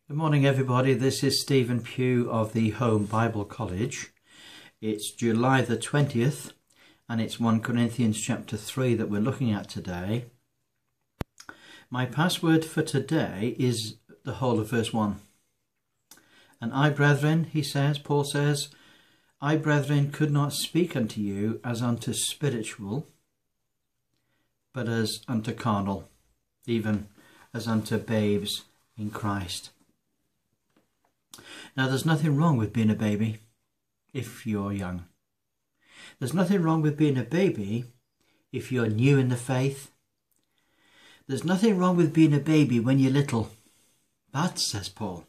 Good morning, everybody. This is Stephen Pugh of the Home Bible College. It's July the 20th and it's 1 Corinthians chapter 3 that we're looking at today. My password for today is the whole of verse 1. And I, brethren, Paul says, I, brethren, could not speak unto you as unto spiritual, but as unto carnal, even as unto babes in Christ. Now, there's nothing wrong with being a baby if you're young. There's nothing wrong with being a baby if you're new in the faith. There's nothing wrong with being a baby when you're little. But, says Paul,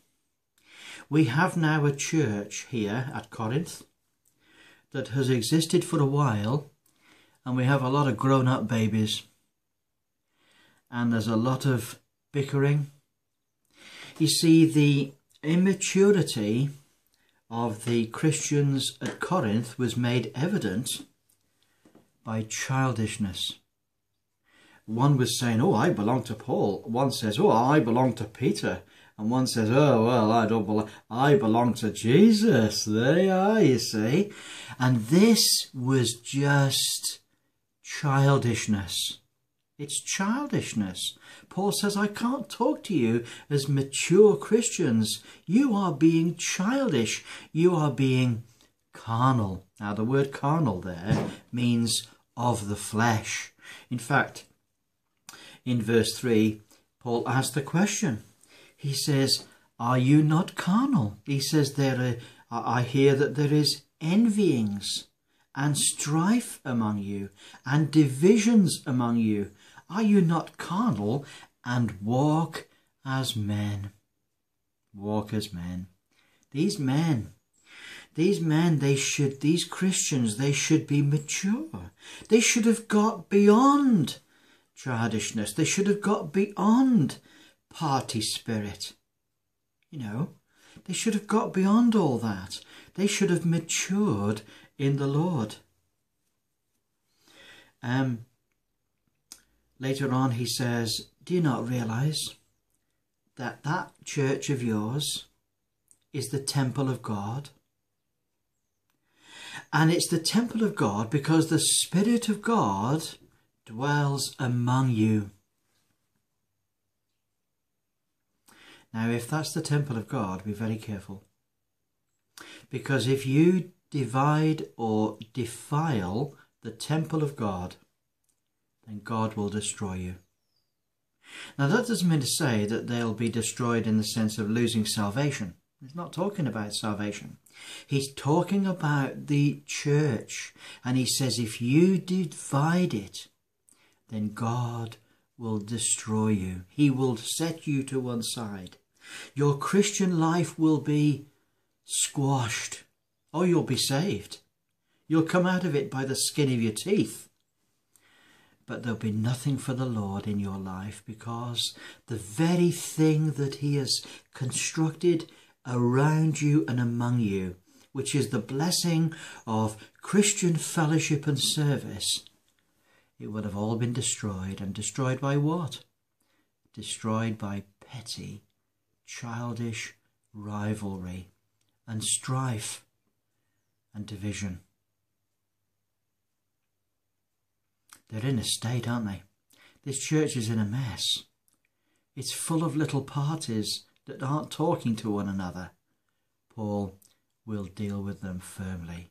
we have now a church here at Corinth that has existed for a while, and we have a lot of grown-up babies. And there's a lot of bickering. You see, the immaturity of the Christians at Corinth was made evident by childishness. One was saying, oh, I belong to Paul. One says, oh, I belong to Peter. And one says, oh, well, I don't belong. I belong to Jesus. There you are, you see. And this was just childishness. It's childishness. Paul says, I can't talk to you as mature Christians. You are being childish. You are being carnal. Now, the word carnal there means of the flesh. In fact, in verse 3, Paul asked the question. He says, are you not carnal? He says, I hear that there is envyings and strife among you and divisions among you. Are you not carnal and walk as men? Walk as men. These Christians, they should be mature. They should have got beyond childishness. They should have got beyond party spirit. You know, they should have got beyond all that. They should have matured in the Lord. Later on he says, do you not realise that that church of yours is the temple of God? And it's the temple of God because the Spirit of God dwells among you. Now, if that's the temple of God, be very careful. Because if you divide or defile the temple of God, then God will destroy you. Now, that doesn't mean to say that they'll be destroyed in the sense of losing salvation. He's not talking about salvation. He's talking about the church. And he says, if you divide it, then God will destroy you. He will set you to one side. Your Christian life will be squashed. Oh, you'll be saved. You'll come out of it by the skin of your teeth. But there'll be nothing for the Lord in your life because the very thing that he has constructed around you and among you, which is the blessing of Christian fellowship and service, it would have all been destroyed. And destroyed by what? Destroyed by petty, childish rivalry and strife and division. They're in a state, aren't they? This church is in a mess. It's full of little parties that aren't talking to one another. Paul will deal with them firmly.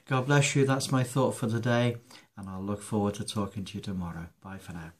God bless you. That's my thought for today, and I'll look forward to talking to you tomorrow. Bye for now.